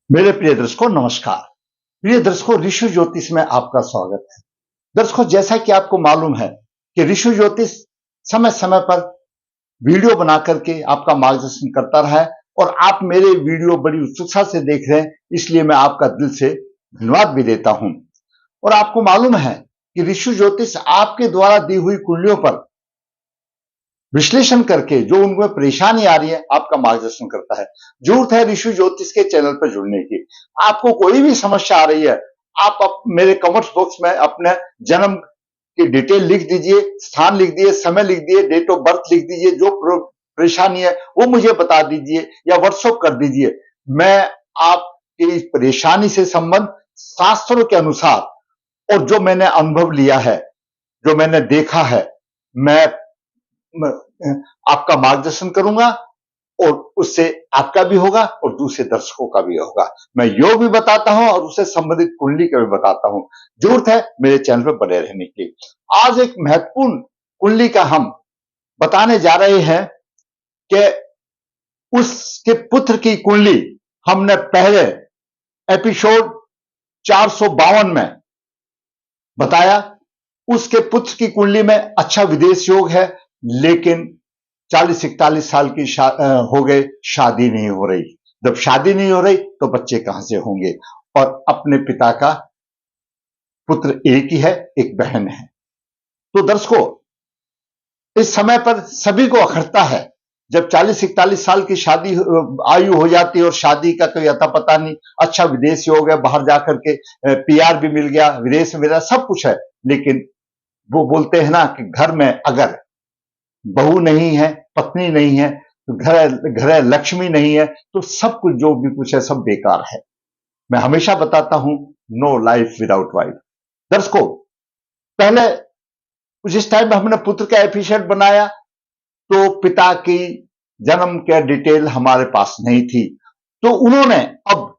मेरे प्रिय दर्शकों नमस्कार। प्रिय दर्शकों, ऋषि ज्योतिष में आपका स्वागत है। दर्शकों, जैसा कि आपको मालूम है कि ऋषि ज्योतिष समय समय पर वीडियो बना करके आपका मार्गदर्शन करता रहा है और आप मेरे वीडियो बड़ी उत्सुकता से देख रहे हैं, इसलिए मैं आपका दिल से धन्यवाद भी देता हूं। और आपको मालूम है कि ऋषि ज्योतिष आपके द्वारा दी हुई कुंडलियों पर विश्लेषण करके जो उनमें परेशानी आ रही है आपका मार्गदर्शन करता है। जरूरत है ऋषि ज्योतिष के चैनल पर जुड़ने की। आपको कोई भी समस्या आ रही है, आप मेरे कमेंट बॉक्स में अपने जन्म की डिटेल लिख दीजिए, स्थान लिख दिए, समय लिख दिए, डेट ऑफ बर्थ लिख दीजिए, जो परेशानी है वो मुझे बता दीजिए या व्हाट्सएप कर दीजिए। मैं आपकी इस परेशानी से संबंध शास्त्रों के अनुसार और जो मैंने अनुभव लिया है, जो मैंने देखा है, मैं आपका मार्गदर्शन करूंगा और उससे आपका भी होगा और दूसरे दर्शकों का भी होगा। मैं योग भी बताता हूं और उससे संबंधित कुंडली का भी बताता हूं। जरूरत है मेरे चैनल पर बने रहने की। आज एक महत्वपूर्ण कुंडली का हम बताने जा रहे हैं कि उसके पुत्र की कुंडली हमने पहले एपिसोड 452 में बताया। उसके पुत्र की कुंडली में अच्छा विदेश योग है, लेकिन 40-41 साल की हो गए, शादी नहीं हो रही। जब शादी नहीं हो रही तो बच्चे कहां से होंगे? और अपने पिता का पुत्र एक ही है, एक बहन है। तो दर्शकों, इस समय पर सभी को अखरता है। जब 40-41 साल की शादी आयु हो जाती है और शादी का कोई अता पता नहीं, अच्छा विदेश योग है, बाहर जाकर के पीआर भी मिल गया, विदेश में मिला, सब कुछ है, लेकिन वो बोलते हैं ना कि घर में अगर बहू नहीं है, पत्नी नहीं है, घर लक्ष्मी नहीं है, तो सब कुछ जो भी कुछ है सब बेकार है। मैं हमेशा बताता हूं, नो लाइफ विदाउट वाइफ। दर्शकों, पहले जिस टाइम हमने पुत्र का एपिसोड बनाया तो पिता की जन्म के डिटेल हमारे पास नहीं थी, तो उन्होंने अब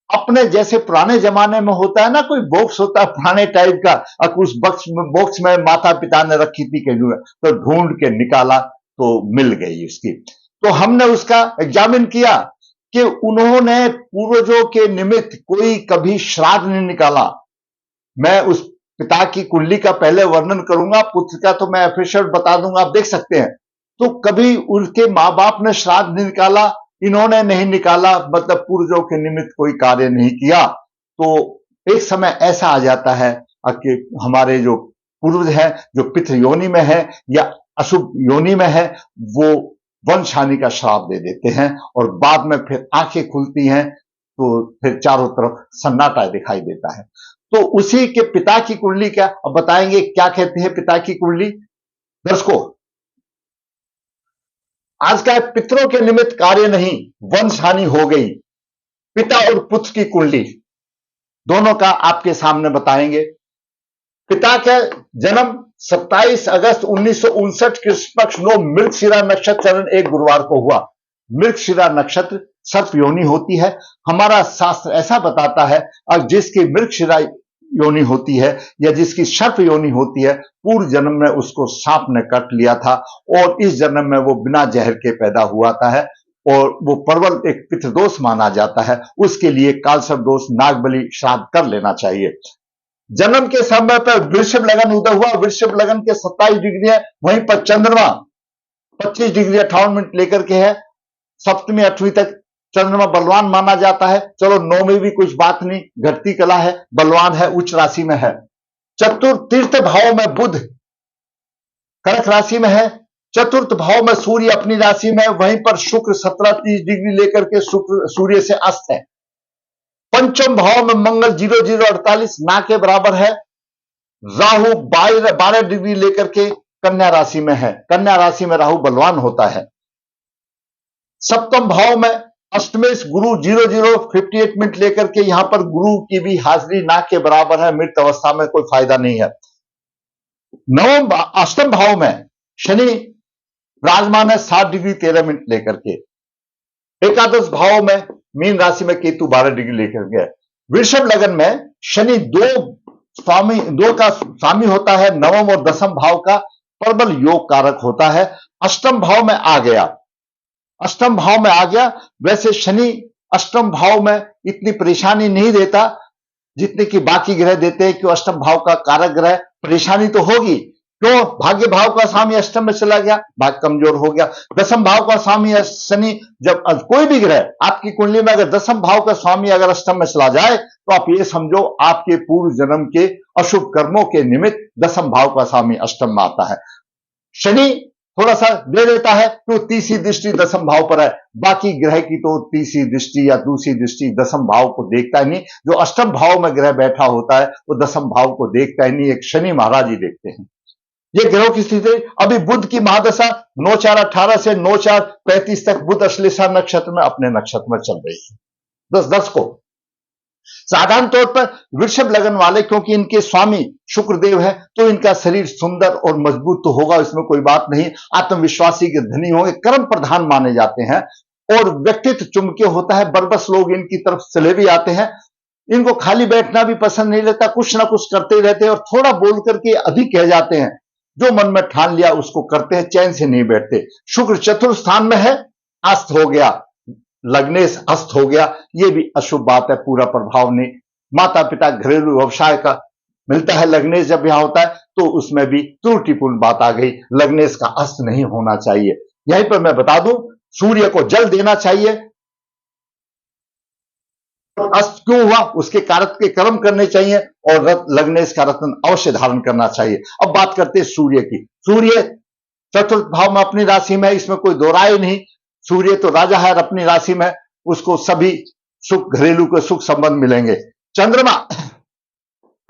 अपने जैसे पुराने जमाने में होता है ना, कोई बॉक्स होता है पुराने टाइप का, और उस बॉक्स में माता पिता ने रखी थी कि तो ढूंढ के निकाला तो मिल गई उसकी। तो हमने उसका एग्जामिन किया कि उन्होंने पूर्वजों के निमित्त कोई कभी श्राद्ध नहीं निकाला। मैं उस पिता की कुंडली का पहले वर्णन करूंगा, पुत्र का तो मैं एपिसोड बता दूंगा, आप देख सकते हैं। तो कभी उनके माँ बाप ने श्राद्ध नहीं निकाला, इन्होंने नहीं निकाला, मतलब पूर्वजों के निमित्त कोई कार्य नहीं किया। तो एक समय ऐसा आ जाता है कि हमारे जो पूर्वज है, जो पितृ योनि में है या अशुभ योनि में है, वो वंश हानि का श्राप दे देते हैं और बाद में फिर आंखें खुलती हैं तो फिर चारों तरफ सन्नाटा दिखाई देता है। तो उसी के पिता की कुंडली क्या अब बताएंगे, क्या कहते हैं पिता की कुंडली। दर्शकों, आज का पितरों के निमित्त कार्य नहीं, वंश हानि हो गई। पिता और पुत्र की कुंडली दोनों का आपके सामने बताएंगे। पिता का जन्म 27 अगस्त 1959 कृष्ण पक्ष 9 मृगशिरा नक्षत्र एक गुरुवार को हुआ। मृगशिरा नक्षत्र सर्प योनि होती है। हमारा शास्त्र ऐसा बताता है, और जिसकी मृगशिरा योनि होती है या जिसकी सर्प योनि होती है, पूर्व जन्म में उसको सांप ने काट लिया था और इस जन्म में वो बिना जहर के पैदा हुआ था और वो प्रबल एक पितृदोष माना जाता है। उसके लिए कालसर्प दोष, नागबलि श्राद्ध कर लेना चाहिए। जन्म के समय पर वृषभ लगन उदय हुआ। वृषभ लगन के 27 डिग्री है, वहीं पर चंद्रमा 25 डिग्री 58 मिनट लेकर के है। सप्तमी 8वीं तक चंद्रमा बलवान माना जाता है। चलो 9 में भी कुछ बात नहीं, घटती कला है, बलवान है, उच्च राशि में है। चतुर्थ भाव में बुध कर्क राशि में है। चतुर्थ भाव में सूर्य अपनी राशि में है, वहीं पर शुक्र 17-30 डिग्री लेकर के शुक्र सूर्य से अस्त है। पंचम भाव में मंगल 0048 ना के बराबर है। राहु 12 डिग्री लेकर के कन्या राशि में है। कन्या राशि में राहु बलवान होता है। सप्तम भाव में अष्टमेश गुरु 0058 मिनट लेकर के, यहां पर गुरु की भी हाजिरी ना के बराबर है। मृत अवस्था में कोई फायदा नहीं है। अष्टम भाव में शनि विराजमान है 7 डिग्री 13 मिनट लेकर के। एकादश भाव में मीन राशि में केतु 12 डिग्री लेकर के। वृषभ लगन में शनि दो का स्वामी होता है, नवम और दसम भाव का प्रबल योग कारक होता है। अष्टम भाव में आ गया। वैसे शनि अष्टम भाव में इतनी परेशानी नहीं देता जितने कि बाकी ग्रह देते हैं। क्यों? अष्टम भाव का कारक ग्रह, परेशानी तो होगी। क्यों? भाग्य भाव का स्वामी अष्टम में चला गया, भाग्य कमजोर हो गया। दसम भाव का स्वामी शनि, जब कोई भी ग्रह आपकी कुंडली में अगर दसम भाव का स्वामी अगर अष्टम में चला जाए तो आप ये समझो आपके पूर्व जन्म के अशुभ कर्मों के निमित्त दसम भाव का स्वामी अष्टम में आता है। शनि थोड़ा सा दे देता है तो तीसरी दृष्टि दसम भाव पर है, बाकी ग्रह की तो तीसरी दृष्टि या दूसरी दृष्टि दसम भाव को देखता ही नहीं। जो अष्टम भाव में ग्रह बैठा होता है वो दसम भाव को देखता ही नहीं, एक शनि महाराज ही देखते हैं। ये ग्रहों की स्थिति। अभी बुध की महादशा 9/4/18 से 9/4/35 तक बुध अश्लेषा नक्षत्र में अपने नक्षत्र में चल रही है। 10 को साधारण तौर पर वृषभ लगन वाले, क्योंकि इनके स्वामी शुक्रदेव है, तो इनका शरीर सुंदर और मजबूत तो होगा, इसमें कोई बात नहीं। आत्मविश्वासी के धनी होंगे, कर्म प्रधान माने जाते हैं और व्यक्तित्व चुमके होता है। बरबस लोग इनकी तरफ चले भी आते हैं। इनको खाली बैठना भी पसंद नहीं लगता, कुछ ना कुछ करते रहते हैं और थोड़ा बोल करके अधिक कह जाते हैं। जो मन में ठान लिया उसको करते हैं, चैन से नहीं बैठते। शुक्र चतुर्थ स्थान में है, अस्त हो गया, लग्नेश अस्त हो गया, ये भी अशुभ बात है, पूरा प्रभाव नहीं। माता पिता घरेलू व्यवसाय का मिलता है लग्नेश जब यहां होता है तो उसमें भी त्रुटिपूर्ण बात आ गई, लग्नेश का अस्त नहीं होना चाहिए। यहीं पर मैं बता दूं, सूर्य को जल देना चाहिए। अस्त क्यों हुआ, उसके कारक के कर्म करने चाहिए और लग्नेश का रत्न अवश्य धारण करना चाहिए। अब बात करते हैं सूर्य की। सूर्य चतुर्थ भाव में अपनी राशि में, इसमें कोई दो राय नहीं। सूर्य तो राजा है और अपनी राशि में उसको सभी सुख, घरेलू के सुख संबंध मिलेंगे। चंद्रमा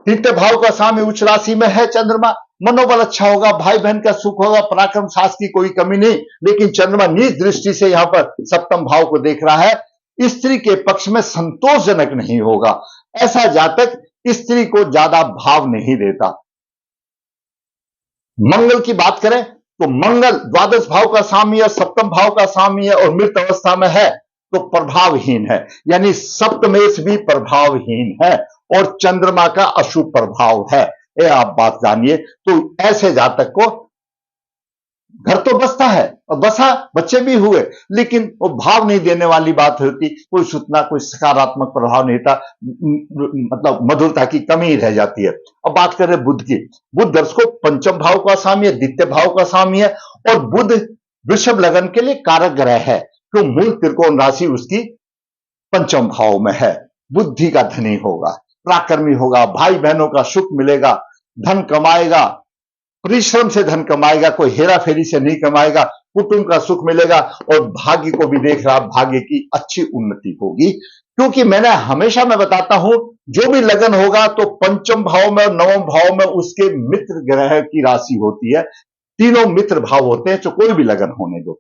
तृतीय भाव का स्वामी उच्च राशि में है। चंद्रमा मनोबल अच्छा होगा, भाई बहन का सुख होगा, पराक्रम साहस की कोई कमी नहीं। लेकिन चंद्रमा नीच दृष्टि से यहां पर सप्तम भाव को देख रहा है, स्त्री के पक्ष में संतोषजनक नहीं होगा। ऐसा जातक स्त्री को ज्यादा भाव नहीं देता। मंगल की बात करें तो मंगल द्वादश भाव का स्वामी है, सप्तम भाव का स्वामी है और मृत अवस्था में है तो प्रभावहीन है, यानी सप्तमेश भी प्रभावहीन है और चंद्रमा का अशुभ प्रभाव है। ये आप बात जानिए। तो ऐसे जातक को घर तो बसता है और बसा, बच्चे भी हुए, लेकिन वो भाव नहीं देने वाली बात होती, कोई सुतना, कोई सकारात्मक प्रभाव नहीं था, मतलब मधुरता की कमी ही रह जाती है। अब बात करें बुध की। बुध दर्शकों पंचम भाव का स्वामी है, द्वितीय भाव का स्वामी है और बुध वृषभ लगन के लिए कारक ग्रह है, तो मूल त्रिकोण राशि उसकी पंचम भाव में है। बुद्धि का धनी होगा, पराक्रमी होगा, भाई बहनों का सुख मिलेगा, धन कमाएगा, परिश्रम से धन कमाएगा, कोई हेरा फेरी से नहीं कमाएगा, कुटुंब का सुख मिलेगा और भाग्य को भी देख रहा, भाग्य की अच्छी उन्नति होगी। क्योंकि मैं बताता हूं, जो भी लगन होगा तो पंचम भाव में और नवम भाव में उसके मित्र ग्रह की राशि होती है। तीनों मित्र भाव होते हैं, तो कोई भी लगन होने दो।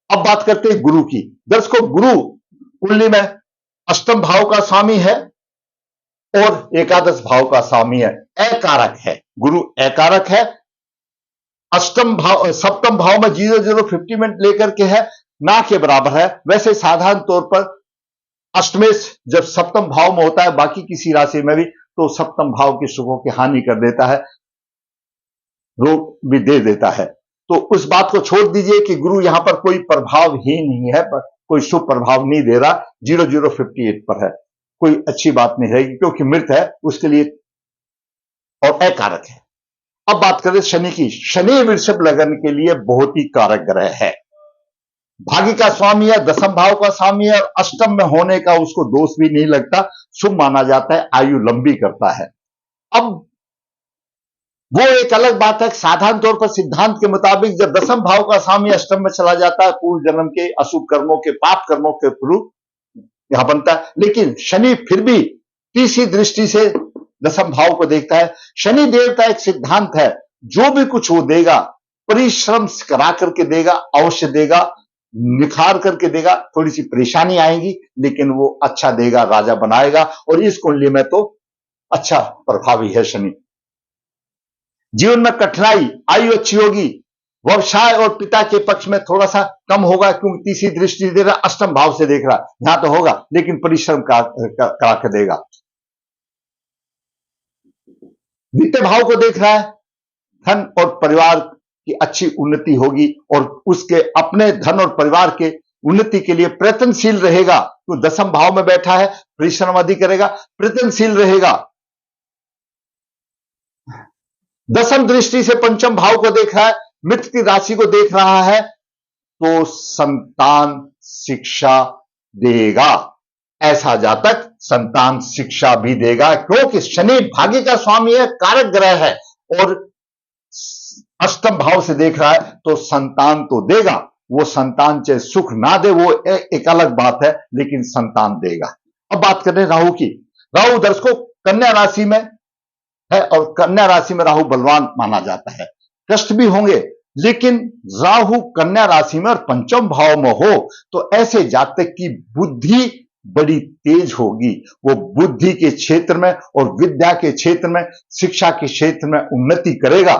अब बात करते हैं गुरु की। दर्शकों, गुरु कुंडली में अष्टम भाव का स्वामी है और एकादश भाव का स्वामी है, अकारक है। गुरु अकारक है, अष्टम भाव सप्तम भाव में 0050 लेकर के है, ना के बराबर है। वैसे साधारण तौर पर अष्टमेश जब सप्तम भाव में होता है, बाकी किसी राशि में भी, तो सप्तम भाव के सुखों की हानि कर देता है, रोग भी दे देता है। तो उस बात को छोड़ दीजिए कि गुरु यहां पर कोई प्रभाव ही नहीं है, पर कोई शुभ प्रभाव नहीं दे रहा, 0058 पर है, कोई अच्छी बात नहीं रहेगी क्योंकि मृत है उसके लिए और अकारक है। अब बात करें शनि की। शनि वृषभ लगन के लिए बहुत ही कारक ग्रह है, भाग्य का स्वामी है, दसम भाव का स्वामी है और अष्टम में होने का उसको दोष भी नहीं लगता, शुभ माना जाता है, आयु लंबी करता है। अब वो एक अलग बात है, साधारण तौर पर सिद्धांत के मुताबिक जब दसम भाव का स्वामी अष्टम में चला जाता है, पूर्व जन्म के अशुभ कर्मों के, पाप कर्मों के फलरूप यहां बनता है। लेकिन शनि फिर भी तीसरी दृष्टि से दसम भाव को देखता है। शनि देव का एक सिद्धांत है, जो भी कुछ वो देगा परिश्रम करा करके देगा, अवश्य देगा, निखार करके देगा। थोड़ी सी परेशानी आएगी लेकिन वो अच्छा देगा, राजा बनाएगा। और इस कुंडली में तो अच्छा प्रभावी है शनि। जीवन में कठिनाई, आयु अच्छी होगी, व्यवसाय और पिता के पक्ष में थोड़ा सा कम होगा क्योंकि तीसरी दृष्टि दे रहा, अष्टम भाव से देख रहा, यहां तो होगा लेकिन परिश्रम करा के देगा। द्वितीय भाव को देख रहा है, धन और परिवार की अच्छी उन्नति होगी और उसके अपने धन और परिवार के उन्नति के लिए प्रयत्नशील रहेगा। तो दसम भाव में बैठा है, परिश्रम अधिक करेगा, प्रयत्नशील रहेगा। दसम दृष्टि से पंचम भाव को देख रहा है, मित्र की राशि को देख रहा है, तो संतान शिक्षा देगा। ऐसा जातक संतान शिक्षा भी देगा, क्योंकि शनि भाग्य का स्वामी है, कारक ग्रह है और अष्टम भाव से देख रहा है, तो संतान तो देगा। वो संतान चाहे सुख ना दे वो एक अलग बात है, लेकिन संतान देगा। अब बात करें राहु की। राहु दर्शकों कन्या राशि में है और कन्या राशि में राहु बलवान माना जाता है। कष्ट भी होंगे, लेकिन राहु कन्या राशि में और पंचम भाव में हो तो ऐसे जातक की बुद्धि बड़ी तेज होगी। वो बुद्धि के क्षेत्र में और विद्या के क्षेत्र में, शिक्षा के क्षेत्र में उन्नति करेगा।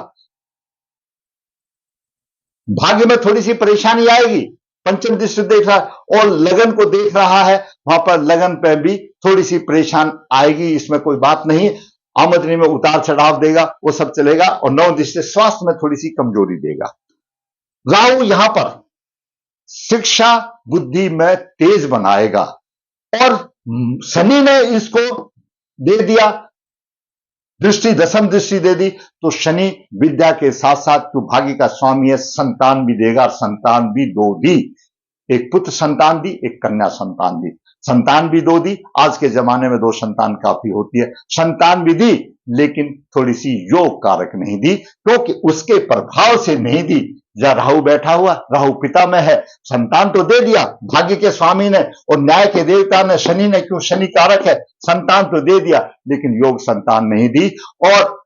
भाग्य में थोड़ी सी परेशानी आएगी, पंचम दृष्टि देख रहा है और लगन को देख रहा है, वहां पर लगन पे भी थोड़ी सी परेशान आएगी, इसमें कोई बात नहीं। आमदनी में उतार चढ़ाव देगा, वो सब चलेगा। और नौ दृष्टि स्वास्थ्य में थोड़ी सी कमजोरी देगा। राहु यहां पर शिक्षा बुद्धि में तेज बनाएगा और शनि ने इसको दे दिया दृष्टि, दसम दृष्टि दे दी, तो शनि विद्या के साथ साथ जो भाग्य का स्वामी है संतान भी देगा। संतान भी दो दी, एक पुत्र संतान दी, एक कन्या संतान दी। संतान भी दो दी, आज के जमाने में 2 संतान काफी होती है। संतान भी दी, लेकिन थोड़ी सी योग कारक नहीं दी, क्योंकि उसके प्रभाव से नहीं दी। जहां राहु बैठा हुआ, राहु पिता में है, संतान तो दे दिया भाग्य के स्वामी ने और न्याय के देवता ने, शनि ने, क्यों शनि कारक है, संतान तो दे दिया, लेकिन योग संतान नहीं दी। और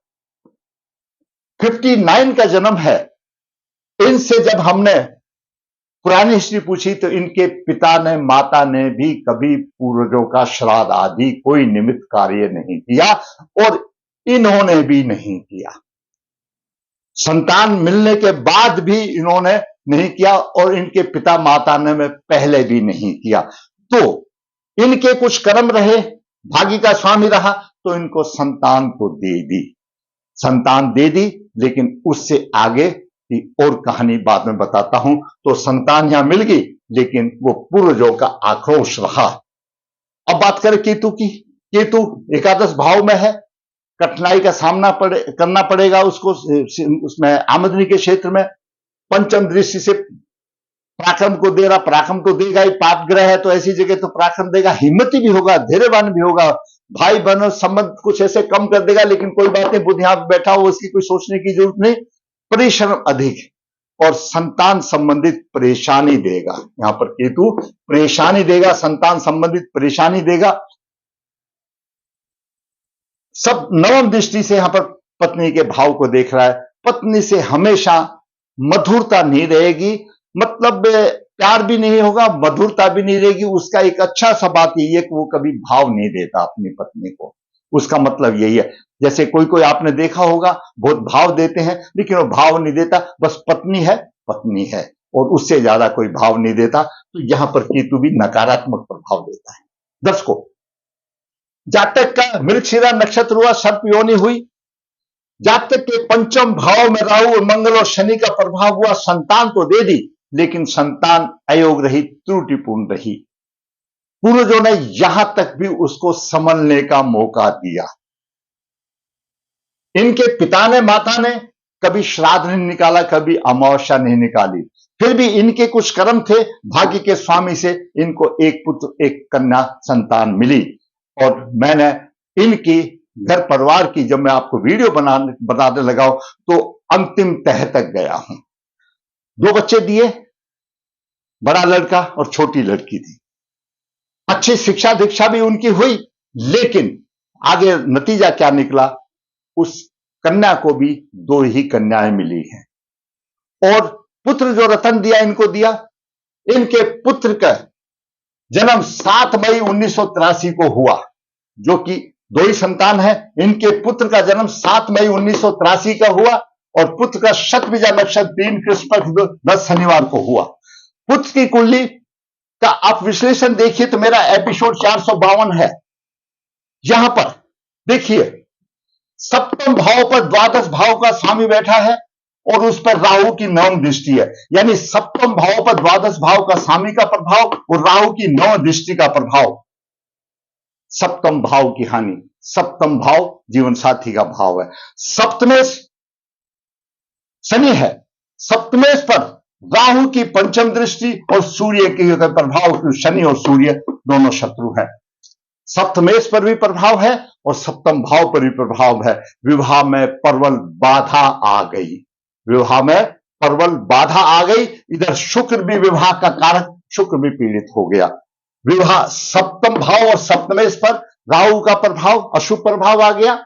59 का जन्म है, इनसे जब हमने पुरानी हिस्ट्री पूछी तो इनके पिता ने, माता ने भी कभी पूर्वजों का श्राद्ध आदि कोई निमित्त कार्य नहीं किया और इन्होंने भी नहीं किया। संतान मिलने के बाद भी इन्होंने नहीं किया और इनके पिता माता ने में पहले भी नहीं किया। तो इनके कुछ कर्म रहे, भाग्य का स्वामी रहा, तो इनको संतान तो दे दी, संतान दे दी, लेकिन उससे आगे की और कहानी बाद में बताता हूं। तो संतान यहां मिल गई, लेकिन वो पूर्वजों का आक्रोश रहा। अब बात करें केतु की। केतु एकादश भाव में है, कठिनाई का सामना करना पड़ेगा उसको, उसमें आमदनी के क्षेत्र में। पंचम दृष्टि से पराक्रम को दे रहा, पराक्रम तो देगा ही, पाप ग्रह है तो ऐसी जगह तो पराक्रम देगा। हिम्मती भी होगा, धैर्यवान भी होगा, भाई बहनों संबंध कुछ ऐसे कम कर देगा, लेकिन कोई बात नहीं, बुद्ध यहां बैठा हो, उसकी कोई सोचने की जरूरत नहीं। परिश्रम अधिक और संतान संबंधित परेशानी देगा। यहां पर केतु परेशानी देगा, संतान संबंधित परेशानी देगा। सब नवम दृष्टि से यहां पर पत्नी के भाव को देख रहा है। पत्नी से हमेशा मधुरता नहीं रहेगी, मतलब प्यार भी नहीं होगा, मधुरता भी नहीं रहेगी। उसका एक अच्छा सा बात यही है कि वो कभी भाव नहीं देता अपनी पत्नी को। उसका मतलब यही है, जैसे कोई कोई आपने देखा होगा बहुत भाव देते हैं, लेकिन वो भाव नहीं देता, बस पत्नी है और उससे ज्यादा कोई भाव नहीं देता। तो यहां पर केतु भी नकारात्मक प्रभाव देता है। दर्शकों, जातक का मृगशिरा नक्षत्र हुआ, सर्प योनि हुई, जातक के पंचम भाव में राहु, मंगल और शनि का प्रभाव हुआ, संतान तो दे दी, लेकिन संतान अयोग रही, त्रुटिपूर्ण रही। पूर्वजों ने यहां तक भी उसको संभलने का मौका दिया। इनके पिता ने, माता ने कभी श्राद्ध नहीं निकाला, कभी अमावस्या नहीं निकाली, फिर भी इनके कुछ कर्म थे। भाग्य के स्वामी से इनको एक पुत्र एक कन्या संतान मिली। और मैंने इनकी घर परिवार की जब मैं आपको वीडियो बनाने लगा तो अंतिम तह तक गया हूं। 2 बच्चे दिए, बड़ा लड़का और छोटी लड़की थी। अच्छी शिक्षा दीक्षा भी उनकी हुई, लेकिन आगे नतीजा क्या निकला, उस कन्या को भी 2 ही कन्याएं मिली हैं। और पुत्र जो रतन दिया इनको दिया, इनके पुत्र का जन्म 7 मई 1983 को हुआ, जो कि 2 ही संतान है। इनके पुत्र का जन्म 7 मई 1983 का हुआ और पुत्र का शतभिजा नक्षत्र 3 कृष्ण 10 शनिवार को हुआ। पुत्र की कुंडली का आप विश्लेषण देखिए तो मेरा एपिसोड 452 है। यहां पर देखिए, सप्तम भाव पर द्वादश भाव का स्वामी बैठा है और उस पर राहु की 9 दृष्टि है, यानी सप्तम भाव पर द्वादश भाव का स्वामी का प्रभाव और राहु की 9 दृष्टि का प्रभाव। सप्तम भाव की हानि, सप्तम भाव जीवन साथी का भाव है, सप्तमेश शनि है, सप्तमेश पर राहु की पंचम दृष्टि और सूर्य के प्रभाव। शनि और सूर्य दोनों शत्रु हैं। सप्तमेश पर भी प्रभाव है और सप्तम भाव पर भी प्रभाव है। विवाह में प्रबल बाधा आ गई, विवाह में प्रबल बाधा आ गई। इधर शुक्र भी विवाह का कारक, शुक्र भी पीड़ित हो गया। विवाह सप्तम भाव और सप्तमेश पर राहु का प्रभाव, अशुभ प्रभाव आ गया।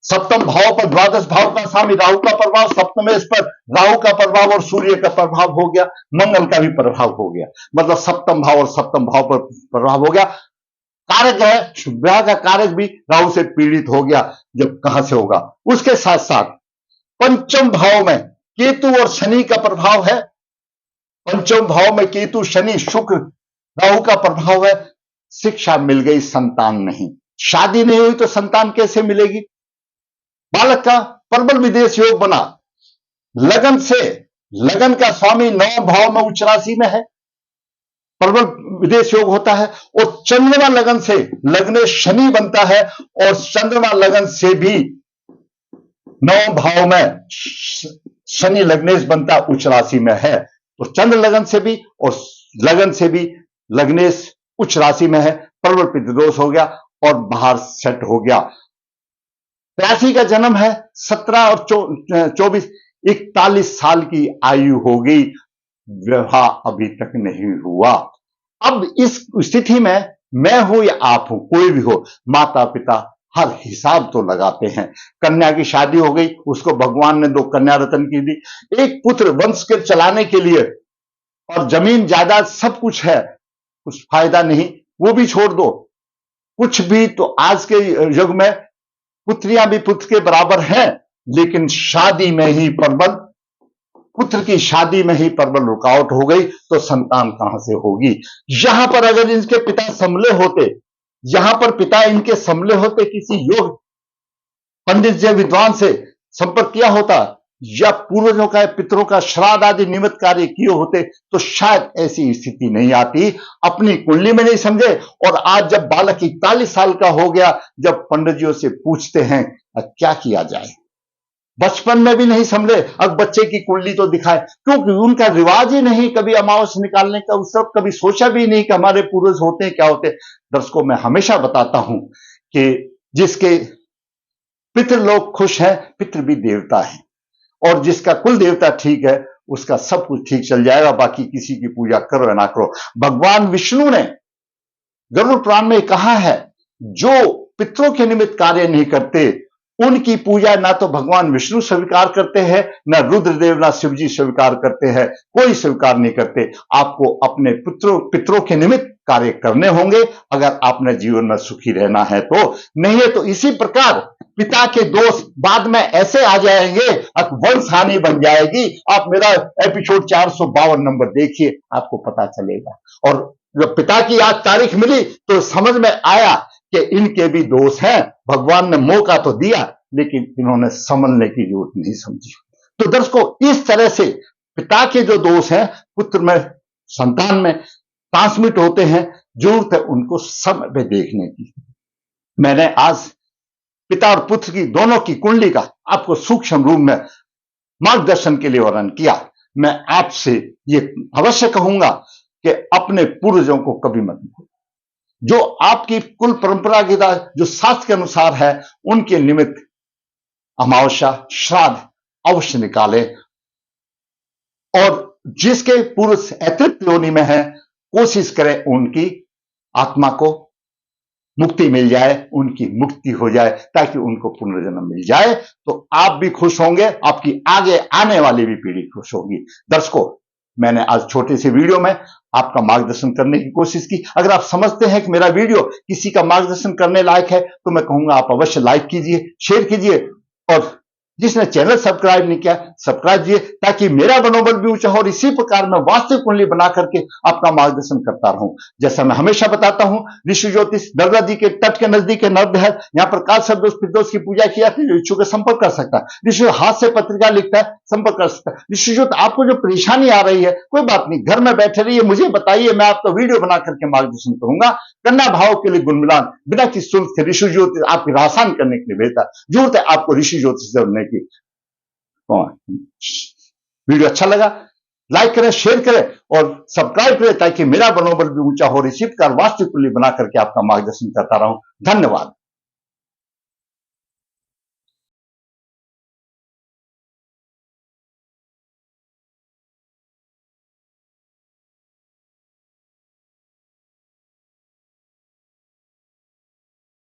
सप्तम भाव पर द्वादश भाव का स्वामी राहु का प्रभाव, सप्तमेश पर राहु का प्रभाव और सूर्य का प्रभाव हो गया, मंगल का भी प्रभाव हो गया। मतलब सप्तम भाव और सप्तम भाव पर प्रभाव हो गया। कारक है, विवाह का कारक भी राहु से पीड़ित हो गया। जब कहां से होगा, उसके साथ साथ पंचम भाव में केतु और शनि का प्रभाव है। पंचम भाव में केतु, शनि, शुक्र, राहु का प्रभाव है। शिक्षा मिल गई, संतान नहीं। शादी नहीं हुई तो संतान कैसे मिलेगी? बालक का प्रबल विदेश योग बना, लगन से, लगन का स्वामी 9 भाव में उच्च राशि में है, प्रबल विदेश योग होता है। और चंद्रमा लगन से, लग्न शनि बनता है और चंद्रमा लगन से भी 9 भाव में शनि लग्नेश बनता, उच्च राशि में है। तो चंद्र लगन से भी और लगन से भी लग्नेश उच्च राशि में है, प्रबल पितृदोष हो गया और बाहर सेट हो गया। राशि का जन्म है 17 और 24, 41 साल की आयु हो गई, विवाह अभी तक नहीं हुआ। अब इस स्थिति में मैं हूं या आप हूं, कोई भी हो, माता पिता हर हिसाब तो लगाते हैं। कन्या की शादी हो गई, उसको भगवान ने 2 कन्या रत्न की दी। एक पुत्र वंश के चलाने के लिए, और जमीन जायदाद सब कुछ है, कुछ फायदा नहीं, वो भी छोड़ दो, कुछ भी। तो आज के युग में पुत्रियां भी पुत्र के बराबर हैं, लेकिन शादी में ही प्रबल, पुत्र की शादी में ही प्रबल रुकावट हो गई, तो संतान कहां से होगी? यहां पर अगर इनके पिता संभले होते, यहां पर पिता इनके संभले होते, किसी योग पंडित या विद्वान से संपर्क किया होता या पूर्वजों का, पितरों का श्राद्ध आदि निमित्त कार्य किए होते, तो शायद ऐसी स्थिति नहीं आती। अपनी कुंडली में नहीं समझे, और आज जब बालक 41 साल का हो गया, जब पंडित जियों से पूछते हैं क्या किया जाए, बचपन में भी नहीं समझे, अब बच्चे की कुंडली तो दिखाए, क्योंकि उनका रिवाज ही नहीं कभी अमावस्या निकालने का, उस सब कभी सोचा भी नहीं कि हमारे पूर्वज होते हैं, क्या होते। दर्शकों, मैं हमेशा बताता हूं कि जिसके पितृ लोग खुश हैं, पितृ भी देवता है, और जिसका कुल देवता ठीक है, उसका सब कुछ ठीक चल जाएगा। बाकी किसी की पूजा करो या ना करो। भगवान विष्णु ने गरुड़ पुराण में कहा है, जो पितरों के निमित्त कार्य नहीं करते, उनकी पूजा ना तो भगवान विष्णु स्वीकार करते हैं, ना रुद्रदेव, ना शिवजी स्वीकार करते हैं, कोई स्वीकार नहीं करते। आपको अपने पितरों के निमित्त कार्य करने होंगे, अगर आपने जीवन में सुखी रहना है तो। नहीं है तो इसी प्रकार पिता के दोष बाद में ऐसे आ जाएंगे, वंश हानि बन जाएगी। आप मेरा एपिसोड 452 नंबर देखिए, आपको पता चलेगा। और जब पिता की आज तारीख मिली तो समझ में आया कि इनके भी दोष हैं। भगवान ने मौका तो दिया, लेकिन इन्होंने समझने की जरूरत नहीं समझी। तो दर्शकों, इस तरह से पिता के जो दोष हैं, पुत्र में, संतान में ट्रांसमिट होते हैं। जरूरत है उनको समय पे देखने की। मैंने आज पिता और पुत्र की दोनों की कुंडली का आपको सूक्ष्म रूप में मार्गदर्शन के लिए वर्णन किया। मैं आपसे ये अवश्य कहूंगा कि अपने पूर्वजों को कभी मत भूलो। जो आपकी कुल परंपरा की जो शास्त्र के अनुसार है, उनके निमित्त अमावस्या श्राद्ध अवश्य निकालें। और जिसके पुरुष अतृप्त योनि में है, कोशिश करें उनकी आत्मा को मुक्ति मिल जाए, उनकी मुक्ति हो जाए, ताकि उनको पुनर्जन्म मिल जाए। तो आप भी खुश होंगे, आपकी आगे आने वाली भी पीढ़ी खुश होगी। दर्शकों, मैंने आज छोटे से वीडियो में आपका मार्गदर्शन करने की कोशिश की। अगर आप समझते हैं कि मेरा वीडियो किसी का मार्गदर्शन करने लायक है, तो मैं कहूंगा आप अवश्य लाइक कीजिए, शेयर कीजिए और जिसने चैनल सब्सक्राइब नहीं किया, सब्सक्राइब कीजिए ताकि मेरा मनोबल भी ऊंचा हो और इसी प्रकार मैं वास्तविक कुंडली बना करके आपका मार्गदर्शन करता रहूं। जैसा मैं हमेशा बताता हूं, ऋषि ज्योतिष नर्मदा नदी के तट के नजदीक नर्मद है, यहाँ पर काल सर्पदोष पितृदोष की पूजा की जाती है। इच्छुक संपर्क कर सकता है। ऋषि हाथ से पत्रिका लिखता है, संपर्क कर सकता है। ऋषि ज्योतिष आपको जो परेशानी आ रही है, कोई बात नहीं, घर में बैठे रहिए, मुझे बताइए, मैं आपको वीडियो बना करके मार्गदर्शन करूंगा। कन्या भाव के लिए गुणमिलान बिना किसी शुल्क के ऋषि ज्योतिष आपकी आसान करने के लिए भेजता है। जरूरत है आपको ऋषि ज्योतिष से जुड़ने की। वीडियो अच्छा लगा, लाइक करें, शेयर करें और सब्सक्राइब करें ताकि मेरा मनोबल भी ऊंचा हो। इसी प्रकार वास्तविक कुंडली बना करके आपका मार्गदर्शन करता रहूं। धन्यवाद।